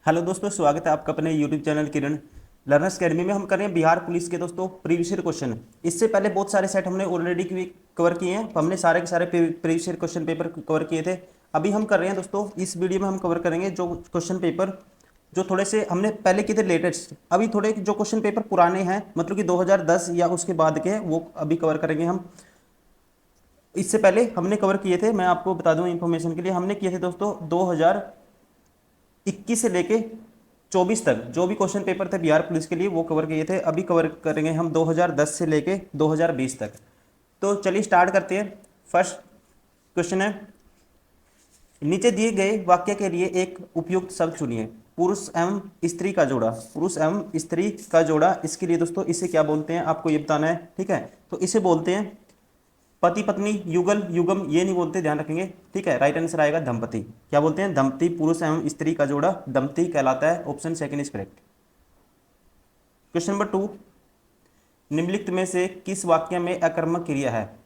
Hello दोस्तों, स्वागत है आपका अपने यूट्यूब चैनल किरण लर्नर्स अकेडमी में। हम कर रहे हैं बिहार पुलिस के दोस्तों प्रीवियस ईयर क्वेश्चन। इससे पहले बहुत सारे सेट हमने ऑलरेडी कवर किए हैं। हमने सारे के सारे previous year question paper cover किए थे। अभी हम कर रहे हैं दोस्तों, इस वीडियो में हम कवर करेंगे जो क्वेश्चन पेपर जो थोड़े से हमने पहले किए थे लेटेस्ट। अभी थोड़े जो क्वेश्चन पेपर पुराने हैं, मतलब कि 2010 या उसके बाद के हैं, वो अभी कवर करेंगे हम। इससे पहले हमने कवर किए थे, मैं आपको बता दूं इन्फॉर्मेशन के लिए, हमने किए थे दोस्तों 2021 से लेके 24 तक जो भी क्वेश्चन पेपर थे बिहार पुलिस के लिए वो कवर किए थे। अभी कवर करेंगे हम 2010 से लेके 2020 तक। तो चलिए स्टार्ट करते हैं। फर्स्ट क्वेश्चन है, नीचे दिए गए वाक्य के लिए एक उपयुक्त शब्द चुनिए। पुरुष एवं स्त्री का जोड़ा। पुरुष एवं स्त्री का जोड़ा, इसके लिए दोस्तों इसे क्या बोलते हैं आपको ये बताना है, ठीक है। तो इसे बोलते हैं पति पत्नी युगल युगम, ये नहीं बोलते, ध्यान रखेंगे, ठीक है। राइट आंसर आएगा दंपति। क्या बोलते हैं? दंपति। पुरुष एवं स्त्री का जोड़ा दंपति कहलाता है। Option second is correct. Question number 2, निम्नलिखित में से किस वाक्य में अकर्मक क्रिया है?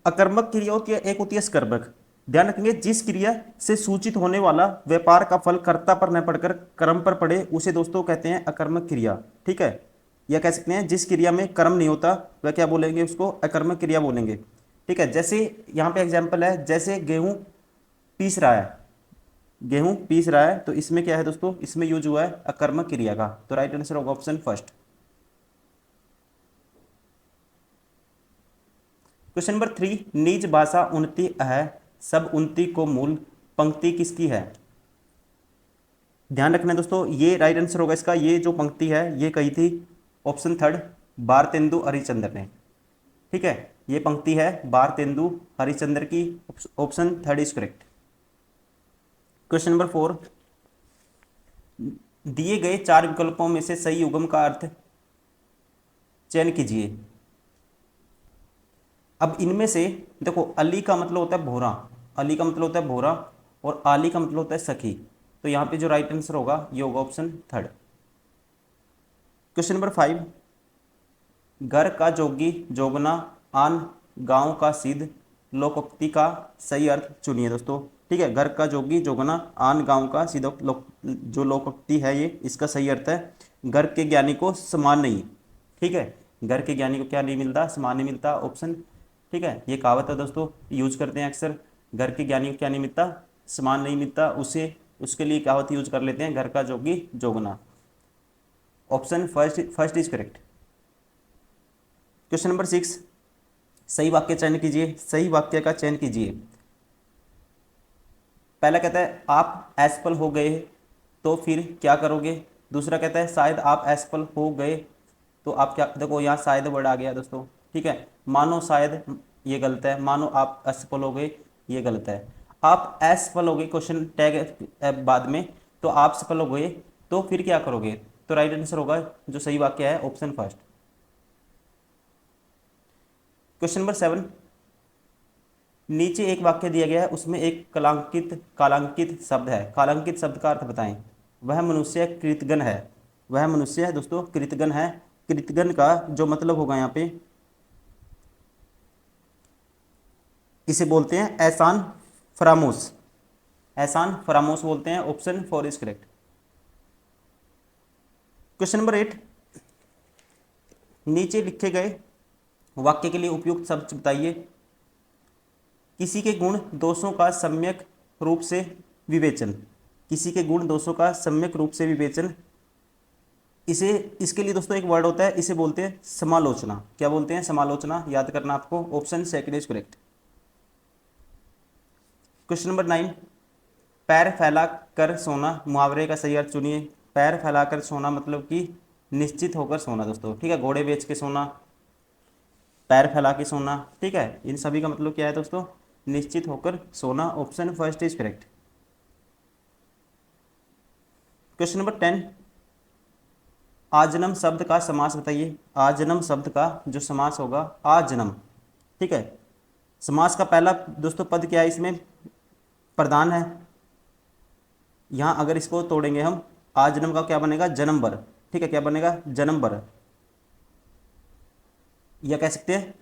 अकर्मक क्रिया होती है, एक होती है स्कर्मक। ध्यान रखेंगे, जिस क्रिया से सूचित होने वाला व्यापार का फल कर्ता पर न पड़कर कर्म पर पड़े उसे दोस्तों कहते हैं अकर्मक क्रिया, ठीक है। या कह सकते हैं जिस क्रिया में कर्म नहीं होता वह क्या बोलेंगे? उसको अकर्मक क्रिया बोलेंगे, ठीक है। जैसे यहाँ पे एग्जाम्पल है, जैसे गेहूं पीस रहा है, गेहूं पीस रहा है, तो इसमें क्या है दोस्तों? इसमें यूज हुआ है अकर्मक क्रिया का। तो राइट आंसर होगा ऑप्शन फर्स्ट। क्वेश्चन नंबर 3, निज भाषा उन्नति है, सब उन्नति को मूल पंक्ति किसकी है? ध्यान रखना है दोस्तों, ये राइट आंसर होगा इसका। ये जो पंक्ति है ये कही थी ऑप्शन थर्ड, भारतेंदु हरिश्चंद्र ने, ठीक है। ये पंक्ति है भारतेंदु हरिश्चंद्र की। Option third is correct. Question number 4, दिए गए चार विकल्पों में से सही युग्म का अर्थ चयन कीजिए। अब इनमें से देखो, अली का मतलब होता है भोरा, अली का मतलब होता है भोरा, और आली का मतलब होता है सखी। तो यहाँ पे जो राइट आंसर होगा ये होगा ऑप्शन थर्ड। क्वेश्चन नंबर 5, घर का जोगी जोगना आन गांव का सिद्ध लोकोक्ति का सही अर्थ चुनिए दोस्तों, ठीक है। घर का जोगी जोगना आन गांव का सिद्ध जो लोकोक्ति है ये, इसका सही अर्थ है घर के ज्ञानी को समान नहीं, ठीक है। घर के ज्ञानी को क्या नहीं मिलता? समान नहीं मिलता। ऑप्शन, ठीक है। ये कहावत है दोस्तों, यूज करते हैं अक्सर। घर के ज्ञानी को क्या नहीं मिलता? समान नहीं मिलता। उसे उसके लिए कहावत यूज कर लेते हैं, घर का जोगी जोगना। Option first is correct. Question number 6, सही वाक्य चयन कीजिए, सही वाक्य का चयन कीजिए। पहला कहता है आप असफल हो गए तो फिर क्या करोगे? दूसरा कहता है शायद आप असफल हो गए तो आप क्या, देखो यहाँ शायद वर्ड आ गया दोस्तों, ठीक है। मानो शायद, ये गलत है। मानो आप असफल हो गए, ये गलत है। आप असफल हो गए, क्वेश्चन टैग बाद में, तो आप सफल हो गए तो फिर क्या करोगे? तो राइट आंसर होगा जो सही वाक्य है ऑप्शन फर्स्ट। क्वेश्चन नंबर 7, नीचे एक वाक्य दिया गया है, उसमें एक कालांकित कालांकित शब्द है। कालांकित शब्द का अर्थ बताएं। वह मनुष्य कृतघ्न है। वह मनुष्य है दोस्तों कृतघ्न है। कृतघ्न का जो मतलब होगा यहाँ पे, इसे बोलते हैं एहसान फरामोश। एहसान फरामोश बोलते हैं। Option 4 is correct. Question number 8, नीचे लिखे गए वाक्य के लिए उपयुक्त शब्द बताइए। किसी के गुण दोषों का सम्यक रूप से विवेचन। किसी के गुण दोषों का सम्यक रूप से विवेचन, इसे, इसके लिए दोस्तों एक वर्ड होता है, इसे बोलते हैं समालोचना। क्या बोलते हैं? समालोचना। याद करना आपको। Option second is correct. Question number 9, पैर फैला कर सोना, मुहावरे का सही अर्थ चुनिए। पैर फैलाकर सोना मतलब कि निश्चित होकर सोना दोस्तों, ठीक है। घोड़े बेच के सोना, पैर फैला के सोना, ठीक है। इन सभी का मतलब क्या है दोस्तों? निश्चित होकर सोना। Option first is correct. Question number 10, आजन्म शब्द का समास बताइए। आजन्म शब्द का जो समास होगा आजन्म, ठीक है। समास का पहला दोस्तों पद क्या है? इसमें प्रधान है। यहाँ अगर इसको तोड़ेंगे हम, आजन्म का क्या बनेगा? जन्म बर, ठीक है। क्या बनेगा? जन्म बर। या कह सकते हैं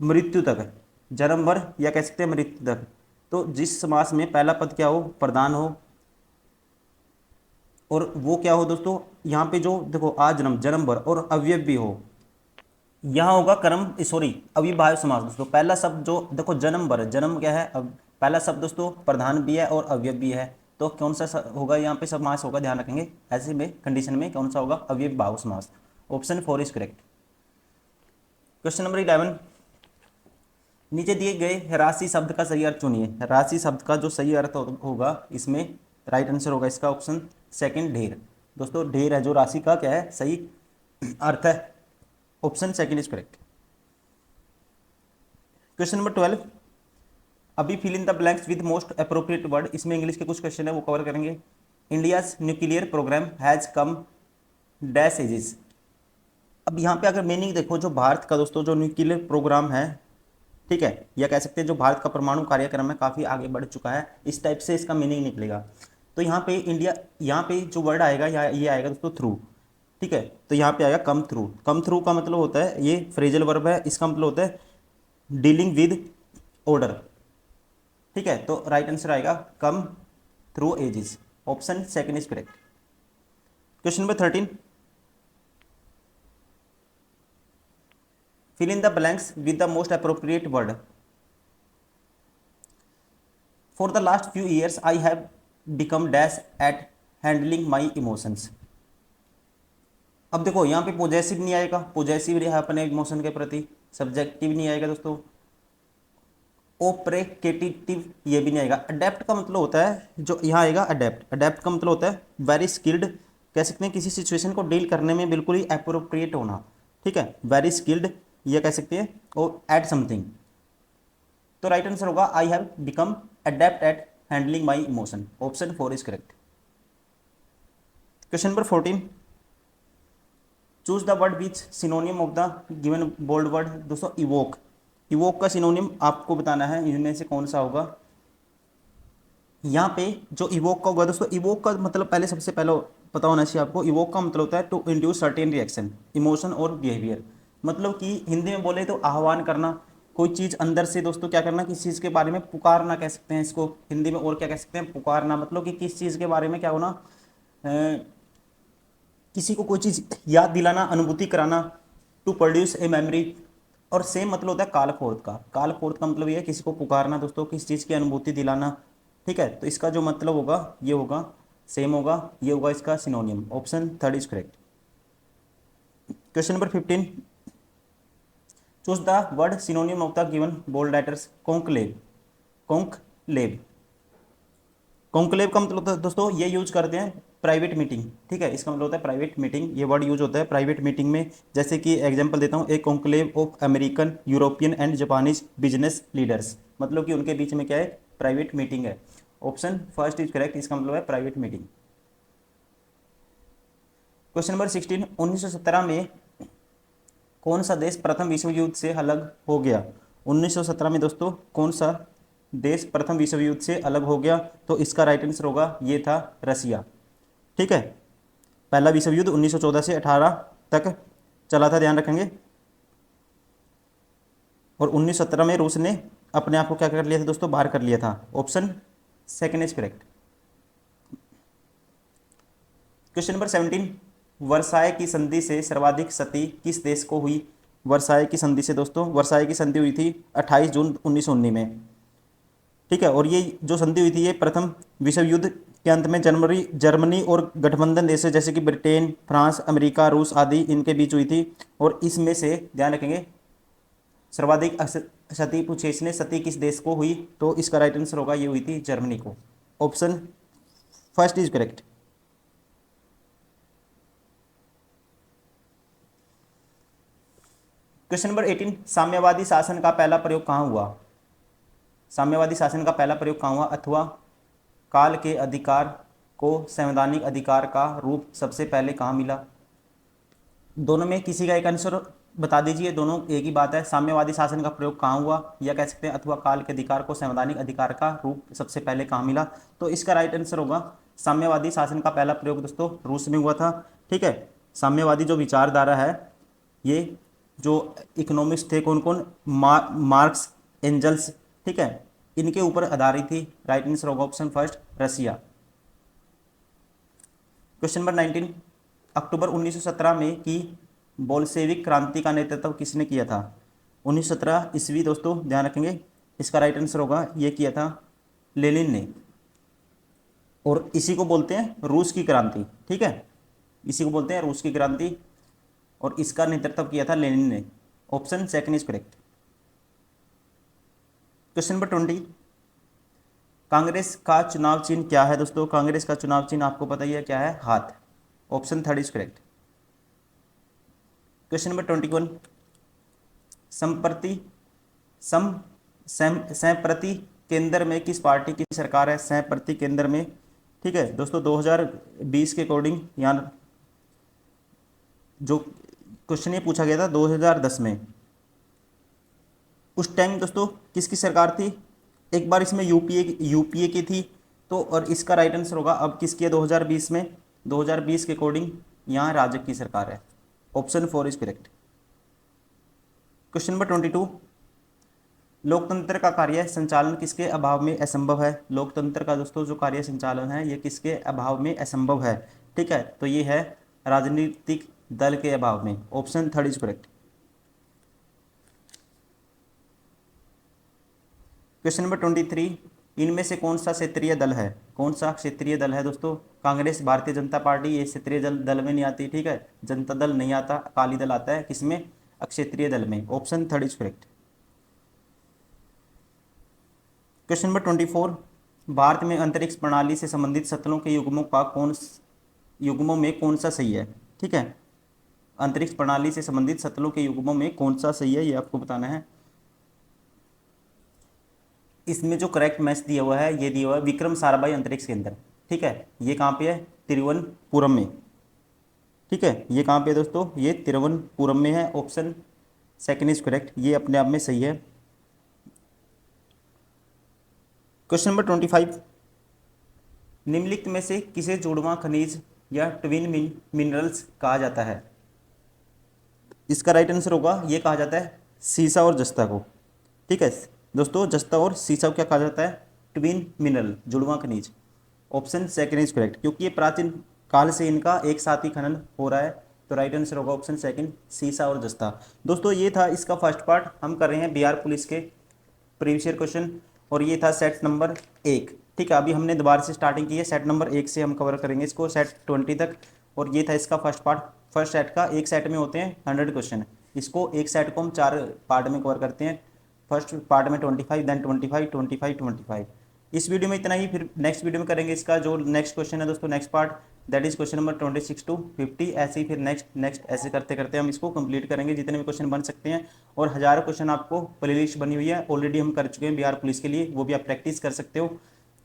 मृत्यु तक, जन्म भर, या कह सकते हैं मृत्यु तक। तो जिस समास में पहला पद क्या हो? प्रधान हो, और वो क्या हो दोस्तों, यहाँ पे जो देखो आ जन्म, जन्म वर और अवयव भी हो, यहाँ होगा कर्म सॉरी अविभाज्य समास दोस्तों। पहला शब्द जो देखो जन्म वर, जन्म क्या है, अब पहला शब्द दोस्तों प्रधान भी है और अवयव भी है, तो कौन सा होगा यहाँ पे समास होगा, ध्यान रखेंगे ऐसे में कंडीशन में कौन सा होगा, अव्ययभाव समास। Option 4 is correct. Question number 11, नीचे दिए गए राशि शब्द का सही अर्थ चुनिए। राशि शब्द का जो सही अर्थ होगा इसमें, राइट आंसर होगा इसका ऑप्शन सेकंड ढेर। दोस्तों ढेर है जो राशि का क्या है सही अर्थ है, option second is correct. Question number 12, अभी fill in the blanks with most appropriate word. इसमें इंग्लिश के कुछ क्वेश्चन है वो कवर करेंगे। India's nuclear programme has come dash ages. अब यहाँ पे अगर मीनिंग देखो, जो भारत का दोस्तों जो न्यूक्लियर प्रोग्राम है, ठीक है, या कह सकते हैं जो भारत का परमाणु कार्यक्रम है काफ़ी आगे बढ़ चुका है, इस टाइप से इसका मीनिंग निकलेगा। तो यहाँ पे इंडिया, यहाँ पे जो वर्ड आएगा ये आएगा दोस्तों थ्रू, ठीक है, तो यहाँ पे आएगा कम थ्रू। कम थ्रू का मतलब होता है, ये फ्रेजल वर्ब है, इसका मतलब होता है डीलिंग विद ऑर्डर, ठीक है, तो राइट आंसर आएगा come through ages, option second is correct. Question number 13, fill in the blanks with the most appropriate word. For the last few years I have become dash at handling my emotions. अब देखो यहाँ पे possessive नहीं आएगा, possessive है अपने emotion के प्रति, सब्जेक्टिव नहीं आएगा दोस्तों, ओप्रेकेटिव ये भी नहीं आएगा। अडेप्ट का मतलब होता है, जो यहाँ आएगा अडेप्ट, अडेप्ट का मतलब होता है वेरी स्किल्ड, कह सकते हैं किसी सिचुएशन को डील करने में बिल्कुल ही अप्रोप्रिएट होना, ठीक है, वेरी स्किल्ड ये कह सकते हैं, और एट समथिंग। तो राइट आंसर होगा I have become adept at handling my emotion, option 4 is correct. Question number 14, choose the word which synonym of the given bold word. दोस्तों इवोक, इवोक का synonym आपको बताना है, इनमें से कौन सा होगा। यहाँ पे जो इवोक का होगा दोस्तों, इवोक का मतलब पहले सबसे पहले पता होना चाहिए आपको, इवोक का मतलब होता है to induce certain reaction, emotion और बिहेवियर। मतलब कि हिंदी में बोले तो आह्वान करना, कोई चीज़ अंदर से दोस्तों क्या करना, किसी चीज़ के बारे में पुकारना कह सकते हैं इसको हिंदी में, और क्या कह सकते हैं पुकारना, मतलब कि किस चीज़ के बारे में क्या होना, किसी को कोई चीज़ याद दिलाना, अनुभूति कराना, टू प्रोड्यूस ए मेमोरी। और सेम मतलब होता है काल फोर्थ का, काल फोर्थ का मतलब ये है किसी को पुकारना दोस्तों, किस चीज़ की अनुभूति दिलाना, ठीक है, तो इसका जो मतलब होगा ये होगा सेम होगा, ये होगा इसका synonym, option 3 is correct. Question number 15, choose the word synonym of the given bold letters. Conclave, conclave, conclave का मतलब होता है दोस्तों, ये यूज करते हैं प्राइवेट मीटिंग, ठीक है, इसका मतलब होता है प्राइवेट मीटिंग, ये वर्ड यूज होता है प्राइवेट मीटिंग में। जैसे कि एग्जांपल देता हूँ, a conclave of American, European and Japanese business leaders, मतलब कि उनके बीच में क्या है, प्राइवेट मीटिंग है, ऑप्शन फर्स्ट इज करेक्ट, इसका मतलब है प्राइवेट मीटिंग। क्वेश्चन नंबर 16, 1917 में कौन सा देश प्रथम विश्व युद्ध से अलग हो गया। 1917 में दोस्तों कौन सा देश प्रथम विश्व युद्ध से अलग हो गया, तो इसका राइट आंसर होगा ये था रसिया, ठीक है। पहला विश्व युद्ध 1914 से 18 तक चला था, ध्यान रखेंगे, और 1917 में रूस ने अपने आप को क्या कर लिया था दोस्तों, बाहर कर लिया था, option second is correct. Question number 17, Versailles की संधि से सर्वाधिक क्षति किस देश को हुई। वर्साय की संधि से दोस्तों, वर्साय की संधि हुई थी 28 जून 1919 में, ठीक है, और ये जो संधि हुई थी ये प्रथम विश्व युद्ध के अंत में जर्मनी और गठबंधन देश जैसे कि ब्रिटेन, फ्रांस, अमेरिका, रूस आदि इनके बीच हुई थी। और इसमें से ध्यान रखेंगे सर्वाधिक क्षति पूछे इसने, क्षति किस देश को हुई, तो इसका राइट आंसर होगा ये हुई थी जर्मनी को, option first is correct. Question number 18, साम्यवादी शासन का पहला प्रयोग कहाँ हुआ। साम्यवादी शासन का पहला प्रयोग कहाँ हुआ, अथवा काल के अधिकार को संवैधानिक अधिकार का रूप सबसे पहले कहाँ मिला। दोनों में किसी का एक आंसर बता दीजिए, दोनों एक ही बात है, साम्यवादी शासन का प्रयोग कहाँ हुआ, या कह सकते हैं अथवा काल के अधिकार को संवैधानिक अधिकार का रूप सबसे पहले कहाँ मिला, तो इसका राइट आंसर होगा साम्यवादी शासन का पहला प्रयोग दोस्तों रूस में हुआ था, ठीक है। साम्यवादी जो विचारधारा है, ये जो इकोनॉमिस्ट थे कौन कौन, मार्क्स, एंजल्स, ठीक है, इनके ऊपर आधारित थी, राइट आंसर होगा ऑप्शन फर्स्ट रसिया। क्वेश्चन नंबर 19, अक्टूबर 1917 में की बोल्शेविक क्रांति का नेतृत्व किसने किया था? 1917 ईस्वी दोस्तों, ध्यान रखेंगे। इसका राइट आंसर होगा, ये किया था लेनिन ने। और इसी को बोलते हैं रूस की क्रांति, ठीक है, इसी को बोलते हैं रूस की क्रांति, और इसका नेतृत्व किया था लेनिन ने। Option second is correct. Question number 20, Congress का चुनाव चिन्ह क्या है दोस्तों? कांग्रेस का चुनाव चिन्ह आपको पता ही है क्या है, हाथ। Option third is correct. Question number 21, संप्रति सम संप्रति केंद्र में किस पार्टी की सरकार है? संप्रति केंद्र में, ठीक है दोस्तों, 2020 के अकॉर्डिंग, यहाँ जो क्वेश्चन ये पूछा गया था 2010 में, उस टाइम दोस्तों किसकी सरकार थी? एक बार इसमें यूपीए की थी, तो और इसका राइट आंसर होगा अब किसकी है 2020 में? 2020 के अकॉर्डिंग यहाँ राजग की सरकार है। Option 4 is correct. Question number 22, लोकतंत्र का कार्य संचालन किसके अभाव में असंभव है? लोकतंत्र का दोस्तों जो कार्य संचालन है ये किसके अभाव में असंभव है? ठीक है, तो ये है राजनीतिक दल के अभाव में। Option third is correct. Question number 23, इनमें से कौन सा क्षेत्रीय दल है? कौन सा क्षेत्रीय दल है दोस्तों? कांग्रेस, भारतीय जनता पार्टी, ये क्षेत्रीय दल में नहीं आती, ठीक है, जनता दल नहीं आता, अकाली दल आता है, किसमें? अक्षेत्रीय दल में। Option third is correct. Question number 24, Bharat में अंतरिक्ष प्रणाली से संबंधित शटलों के युग्मों में कौन सा सही है? ठीक है, अंतरिक्ष प्रणाली से संबंधित शटलों के युग्मों में कौन सा सही है, ये आपको बताना है। इसमें जो करेक्ट मैच दिया हुआ है, ये दिया हुआ है विक्रम साराभाई अंतरिक्ष केंद्र, ठीक है, ये कहाँ पे है? तिरुवनंतपुरम में, ठीक है, ये कहाँ पे है दोस्तों? ये तिरुवनंतपुरम में है। ऑप्शन सेकंड इज करेक्ट, ये अपने आप में सही है। क्वेश्चन नंबर 25, निम्नलिखित में से किसे जुड़वां खनिज या ट्विन मिनरल्स कहा जाता है? इसका राइट आंसर होगा, ये कहा जाता है सीसा और जस्ता को, ठीक है दोस्तों, जस्ता और सीसा को क्या कहा जाता है? ट्विन मिनरल, जुड़वां खनिज। ऑप्शन सेकंड इज करेक्ट, क्योंकि ये प्राचीन काल से इनका एक साथ ही खनन हो रहा है, तो राइट आंसर होगा ऑप्शन सेकंड, सीसा और जस्ता। दोस्तों ये था इसका फर्स्ट पार्ट, हम कर रहे हैं बिहार पुलिस के प्रीवियस ईयर क्वेश्चन, और ये था सेट नंबर 1, ठीक है, अभी हमने दोबारा से स्टार्टिंग की है, सेट नंबर 1 से हम कवर करेंगे इसको सेट 20 तक, और ये था इसका फर्स्ट पार्ट। फर्स्ट सेट का, एक सेट में होते हैं 100 क्वेश्चन, इसको एक सेट को हम 4 पार्ट में कवर करते हैं। फर्स्ट पार्ट में 25, देन 25, 25, 25। इस वीडियो में इतना ही, फिर नेक्स्ट वीडियो में करेंगे इसका जो नेक्स्ट क्वेश्चन है दोस्तों, next part, that is question number 26 to 50। ऐसे ही फिर नेक्स्ट ऐसे करते करते हम इसको कंप्लीट करेंगे, जितने भी क्वेश्चन बन सकते हैं, और हज़ारों क्वेश्चन आपको प्ले लिस्ट बनी हुई है, ऑलरेडी हम कर चुके हैं बिहार पुलिस के लिए, वो भी आप प्रैक्टिस कर सकते हो।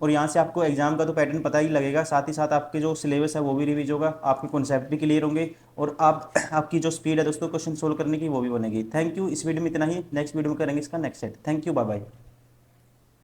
और यहाँ से आपको एग्जाम का तो पैटर्न पता ही लगेगा, साथ ही साथ आपके जो सिलेबस है वो भी रिवीज होगा, आपके कॉन्सेप्ट भी क्लियर होंगे, और आपकी जो स्पीड है दोस्तों क्वेश्चन सोल्व करने की वो भी बनेगी। थैंक यू, इस वीडियो में इतना ही, नेक्स्ट वीडियो में करेंगे इसका next set. Thank you, bye bye.